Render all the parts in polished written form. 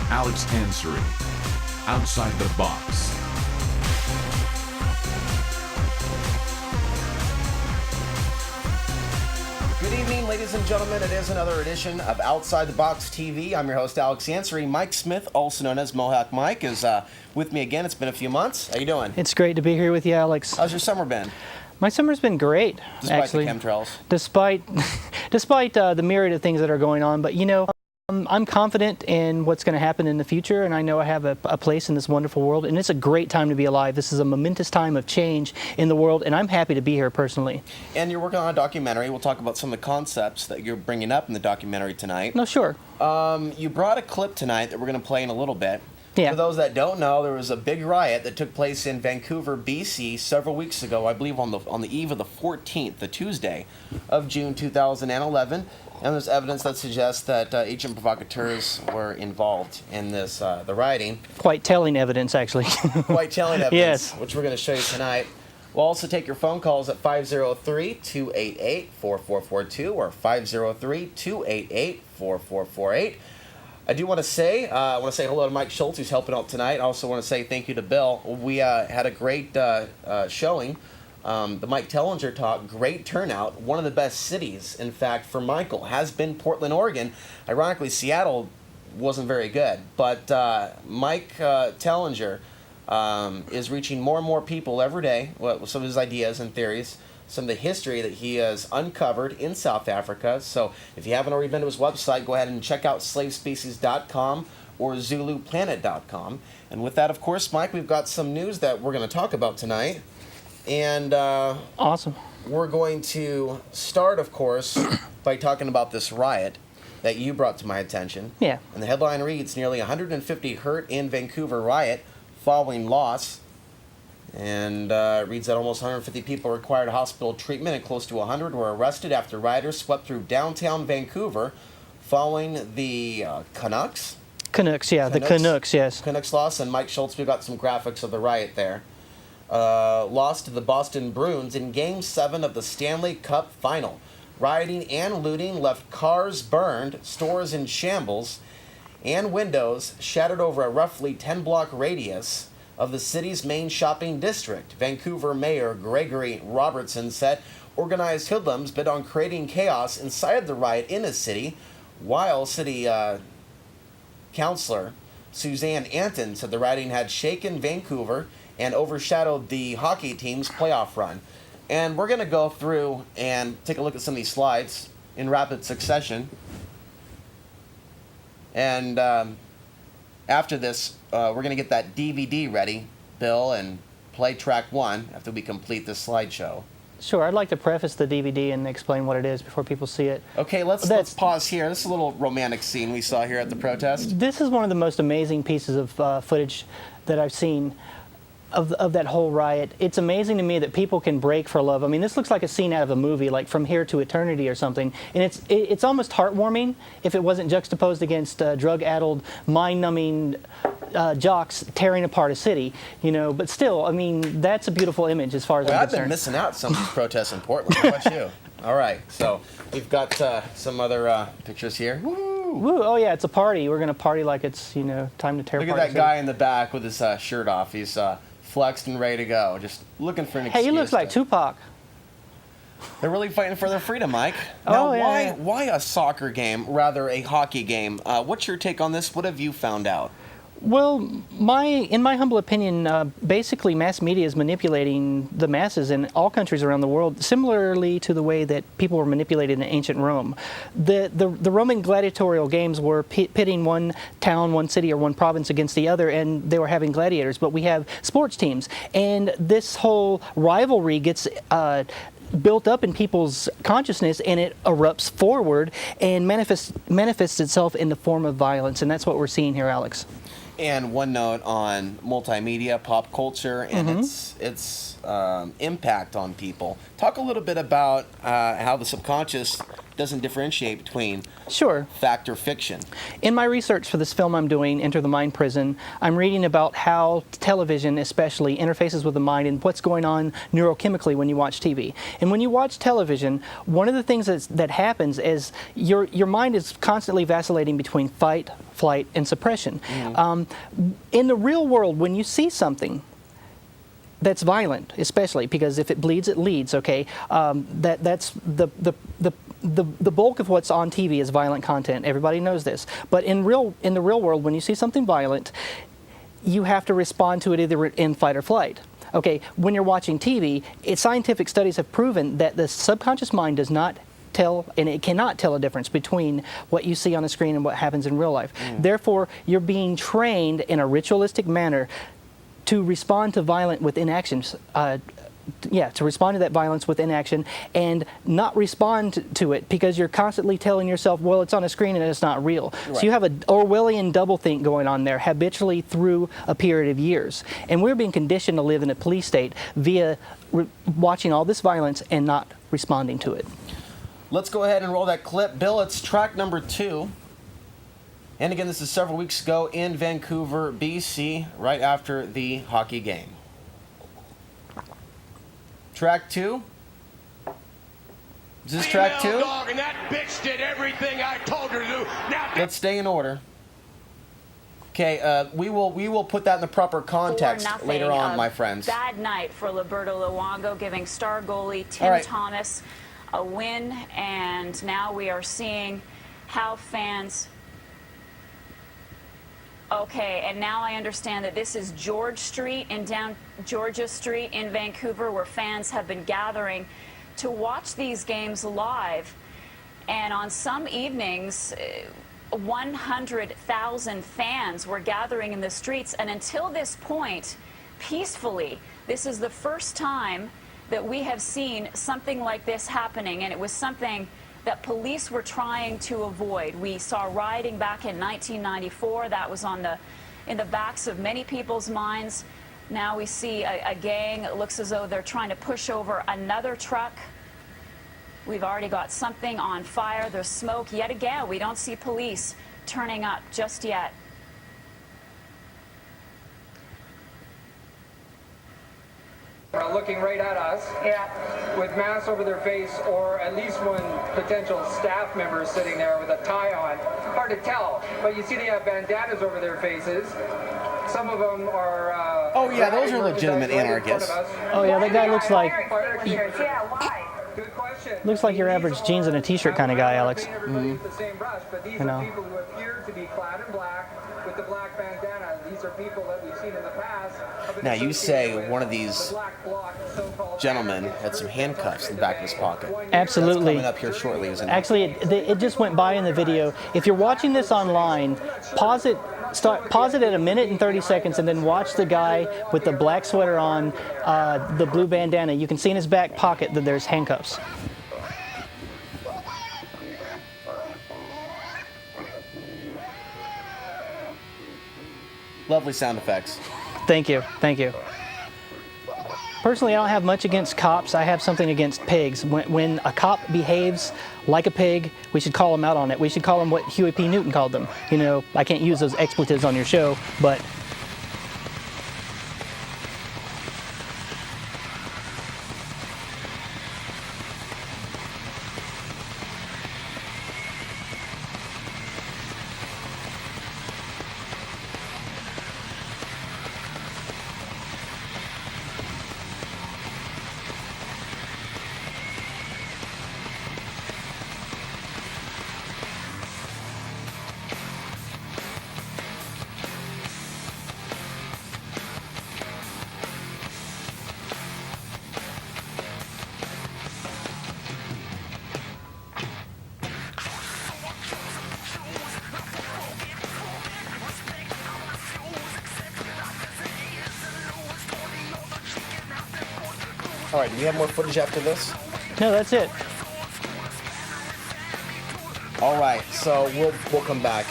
Alex answering. Outside the Box. Good evening, ladies and gentlemen. It is another edition of Outside the Box TV. I'm your host, Alex Ansary. Mike Smith, also known as Mohawk Mike, is with me again. It's been a few months. How you doing? It's great to be here with you, Alex. How's your summer been? My summer's been great, Despite actually. the chemtrails. Despite the myriad of things that are going on. But, you know, I'm confident in what's going to happen in the future, and I know I have a place in this wonderful world, and it's a great time to be alive. This is a momentous time of change in the world, and I'm happy to be here personally. And you're working on a documentary. We'll talk about some of the concepts that you're bringing up in the documentary tonight. No, sure. You brought a clip tonight that we're going to play in a little bit. Yeah. For those that don't know, there was a big riot that took place in Vancouver, BC, several weeks ago. I believe on the eve of the 14th, the Tuesday of June 2011. And there's evidence that suggests that agent provocateurs were involved in this the rioting. Quite telling evidence, actually. Quite telling evidence, Yes. which we're going to show you tonight. We'll also take your phone calls at 503-288-4442 or 503-288-4448. I do want to say, hello to Mike Schultz, who's helping out tonight. I also want to say thank you to Bill. We had a great showing. The Mike Tellinger talk, great turnout. One of the best cities, in fact, for Michael has been Portland, Oregon. Ironically, Seattle wasn't very good. But Mike Tellinger is reaching more and more people every day with some of his ideas and theories, some of the history that he has uncovered in South Africa. So if you haven't already been to his website, go ahead and check out slavespecies.com or ZuluPlanet.com. And with that, of course, Mike, we've got some news that we're going to talk about tonight. And Awesome. We're going to start, of course, by talking about this riot that you brought to my attention. Yeah. And the headline reads, nearly 150 hurt in Vancouver riot following loss. And it reads that almost 150 people required hospital treatment and close to 100 were arrested after rioters swept through downtown Vancouver following the Canucks. Canucks, yeah. The Canucks, yes. Canucks loss. And Mike Schultz, we've got some graphics of the riot there. Lost to the Boston Bruins in Game 7 of the Stanley Cup Final. Rioting and looting left cars burned, stores in shambles, and windows shattered over a roughly 10-block radius of the city's main shopping district. Vancouver Mayor Gregory Robertson said organized hoodlums bid on creating chaos inside the riot in his city, while city councilor Suzanne Anton said the rioting had shaken Vancouver and overshadowed the hockey team's playoff run. And we're going to go through and take a look at some of these slides in rapid succession. And after this, we're going to get that DVD ready, Bill, and play track 1 after we complete this slideshow. Sure. I'd like to preface the DVD and explain what it is before people see it. Okay, let's pause here. This is a little romantic scene we saw here at the protest. This is one of the most amazing pieces of footage that I've seen of that whole riot. It's amazing to me that people can break for love. I mean, this looks like a scene out of a movie, like From Here to Eternity or something. And it's almost heartwarming if it wasn't juxtaposed against drug-addled, mind-numbing jocks tearing apart a city. You know, but still, I mean, that's a beautiful image as far as I'm I've concerned. been missing out some of these protests in Portland. How about you? All right, so we've got some other pictures here. Woo! Woo! Oh yeah, it's a party. We're gonna party like it's time to tear Look apart. at that guy in the back with his shirt off. He's flexed and ready to go. Just looking for an excuse. Hey, he looks like Tupac. They're really fighting for their freedom, Mike. Now, Oh, yeah. why a soccer game, rather a hockey game? What's your take on this? What have you found out? Well, in my humble opinion, basically mass media is manipulating the masses in all countries around the world, similarly to the way that people were manipulated in ancient Rome. The Roman gladiatorial games were pitting one town, one city, or one province against the other, and they were having gladiators. But we have sports teams, and this whole rivalry gets built up in people's consciousness, and it erupts forward and manifests itself in the form of violence, and that's what we're seeing here, Alex. And one note on multimedia, pop culture, and its impact on people. Talk a little bit about how the subconscious doesn't differentiate between Sure. fact or fiction. In my research for this film I'm doing, Enter the Mind Prison, I'm reading about how television especially interfaces with the mind and what's going on neurochemically when you watch TV. And when you watch television, one of the things that happens is your mind is constantly vacillating between fight, flight, and suppression. In the real world, when you see something that's violent, especially because if it bleeds, it leads. Okay, that's the bulk of what's on TV is violent content. Everybody knows this. But in the real world, when you see something violent, you have to respond to it either in fight or flight. Okay, when you're watching TV, scientific studies have proven that the subconscious mind does not tell, and it cannot tell a difference between what you see on the screen and what happens in real life. Therefore, you're being trained in a ritualistic manner to respond to violence with inaction, to respond to that violence with inaction and not respond to it because you're constantly telling yourself, well, it's on a screen and it's not real. Right. So you have an Orwellian doublethink going on there habitually through a period of years. And we're being conditioned to live in a police state via watching all this violence and not responding to it. Let's go ahead and roll that clip. Bill, it's track number 2. And again, this is several weeks ago in Vancouver, BC, right after the hockey game. Track 2. Is this track 2? Dog, and that bitch did everything I told her to do. Now, let's stay in order. Okay, we will put that in the proper context later on, my friends. Bad night for Roberto Luongo, giving star goalie Tim Thomas a win, and now we are seeing how fans. Okay, and now I understand that this is George Street and down Georgia Street in Vancouver, where fans have been gathering to watch these games live. And on some evenings, 100,000 fans were gathering in the streets. And until this point, peacefully, this is the first time that we have seen something like this happening. And it was something that police were trying to avoid. We saw rioting back in 1994. That was in the backs of many people's minds. Now we see a gang. It looks as though they're trying to push over another truck. We've already got something on fire. There's smoke. Yet again, we don't see police turning up just yet. Looking right at us with masks over their face, or at least one potential staff member sitting there with a tie on. Hard to tell, but you see they have bandanas over their faces. Some of them are... oh yeah, those are legitimate anarchists. Oh yeah, that guy looks like... Good question. Looks like your average jeans and a t-shirt kind of guy, Alex. The same brush, but these are people who appear to be clad in black with the black bandana. These are people that we've seen in the past. Now you say one of these gentlemen had some handcuffs in the back of his pocket. Absolutely. That's coming up here shortly, isn't it? Actually, it just went by in the video. If you're watching this online, pause it at a minute and 30 seconds and then watch the guy with the black sweater on, the blue bandana. You can see in his back pocket that there's handcuffs. Lovely sound effects. Thank you. Thank you. Personally, I don't have much against cops. I have something against pigs. When a cop behaves like a pig, we should call him out on it. We should call him what Huey P. Newton called them. You know, I can't use those expletives on your show, but... All right, do we have more footage after this? No, that's it. All right, so we'll come back.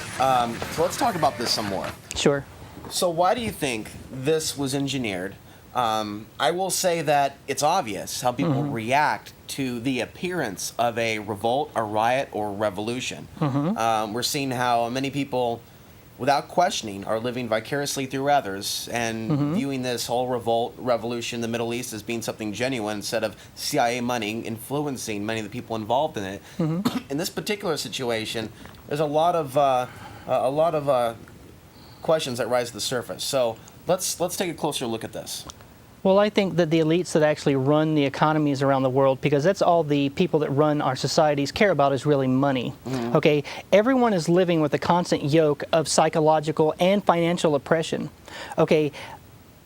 So let's talk about this some more. Sure. So why do you think this was engineered? I will say that it's obvious how people react to the appearance of a revolt, a riot, or revolution. We're seeing how many people, without questioning, are living vicariously through others and viewing this whole revolt, revolution in the Middle East as being something genuine instead of CIA money influencing many of the people involved in it. In this particular situation, there's a lot of questions that rise to the surface. So let's take a closer look at this. Well, I think that the elites that actually run the economies around the world, because that's all the people that run our societies care about, is really money. Okay, everyone is living with a constant yoke of psychological and financial oppression. Okay,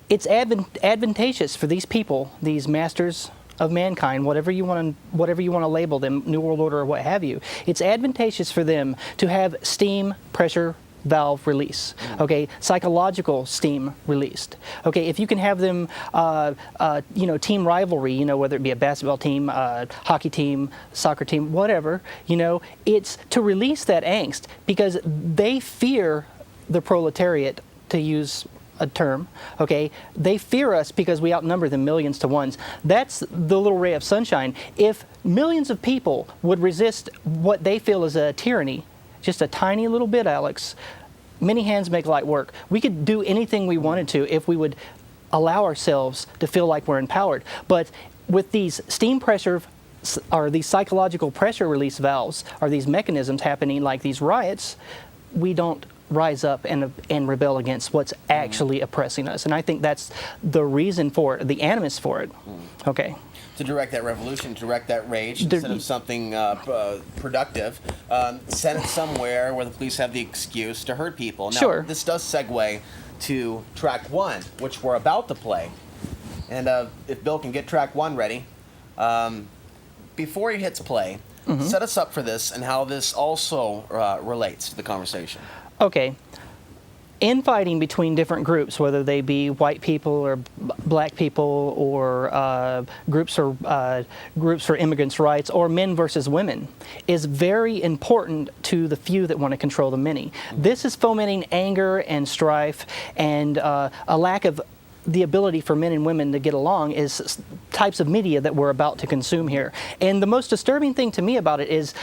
it's advantageous for these people, these masters of mankind, whatever you want to label them, New World Order or what have you. It's advantageous for them to have steam pressure valve release, okay, psychological steam released. Okay, if you can have them, team rivalry, whether it be a basketball team, hockey team, soccer team, whatever, it's to release that angst because they fear the proletariat, to use a term, okay? They fear us because we outnumber them millions to ones. That's the little ray of sunshine. If millions of people would resist what they feel is a tyranny, just a tiny little bit, Alex, many hands make light work. We could do anything we wanted to if we would allow ourselves to feel like we're empowered. But with these steam pressure or these psychological pressure release valves or these mechanisms happening like these riots, we don't rise up and rebel against what's actually oppressing us. And I think that's the reason for it, the animus for it. Okay. To direct that revolution, direct that rage, instead of something productive, send it somewhere where the police have the excuse to hurt people. Now, Sure. This does segue to track one, which we're about to play. And if Bill can get track one ready, before he hits play, set us up for this and how this also relates to the conversation. Okay. Infighting between different groups, whether they be white people or black people or groups for immigrants' rights or men versus women, is very important to the few that want to control the many. This is fomenting anger and strife and a lack of the ability for men and women to get along is types of media that we're about to consume here. And the most disturbing thing to me about it is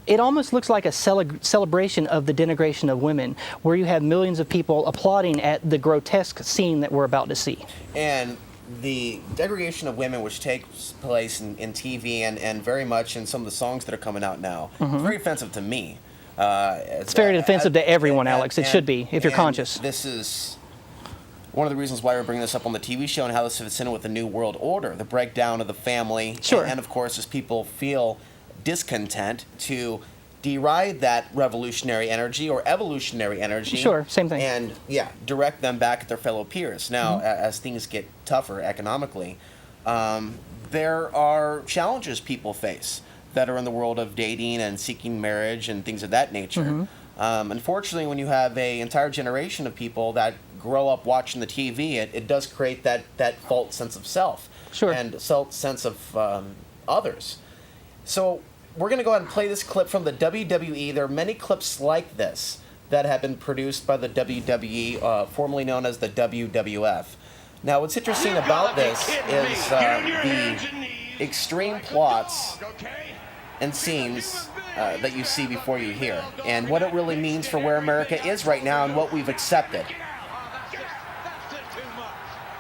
it almost looks like a celebration of the denigration of women, where you have millions of people applauding at the grotesque scene that we're about to see. And the degradation of women, which takes place in TV and very much in some of the songs that are coming out now, it's very offensive to me. It's very offensive to everyone, Alex. It should be, if you're conscious. This is one of the reasons why we're bringing this up on the TV show and how this fits in with the New World Order, the breakdown of the family. Sure. And of course, as people feel discontent, to deride that revolutionary energy or evolutionary energy. Sure, same thing. And direct them back at their fellow peers. Now, as things get tougher economically, there are challenges people face that are in the world of dating and seeking marriage and things of that nature. Unfortunately, when you have an entire generation of people that grow up watching the TV, it does create that false sense of self. Sure. And sense of others. So we're going to go ahead and play this clip from the WWE. There are many clips like this that have been produced by the WWE, formerly known as the WWF. Now, what's interesting about this is the extreme plots and scenes that you see before you hear, and what it really means for where America is right now and what we've accepted.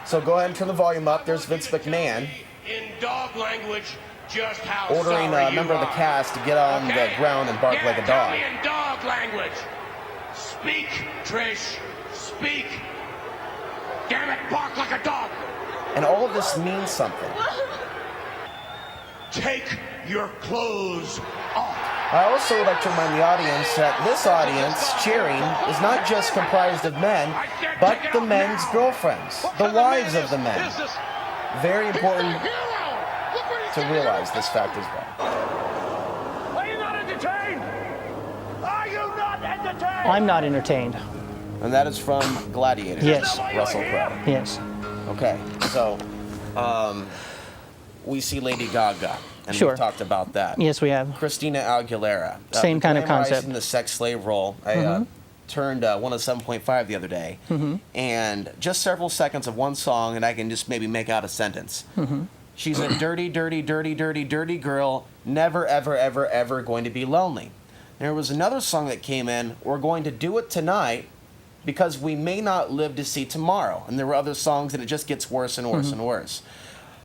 So go ahead and turn the volume up. There's Vince McMahon in dog language. Just how ordering a member of the cast to get on the ground and bark like a dog. Tell me in dog language. Speak, Trish. Speak. Damn it, bark like a dog. And all of this means something. Take your clothes off. I also would like to remind the audience that this audience cheering is not just comprised of men, but the men's girlfriends, the wives of the men. Very important to realize this fact as well. Are you not entertained? Are you not entertained? I'm not entertained. And that is from Gladiator. Yes. Russell Crowe. Yes. Okay, so we see Lady Gaga, and Sure. we've talked about that. Yes, we have. Christina Aguilera. Same kind of concept. In the sex slave role. turned 107.5 the other day, and just several seconds of one song, and I can just maybe make out a sentence. She's a dirty, dirty, dirty, dirty, dirty girl, never, ever, ever, ever going to be lonely. There was another song that came in, we're going to do it tonight because we may not live to see tomorrow. And there were other songs, and it just gets worse and worse and worse.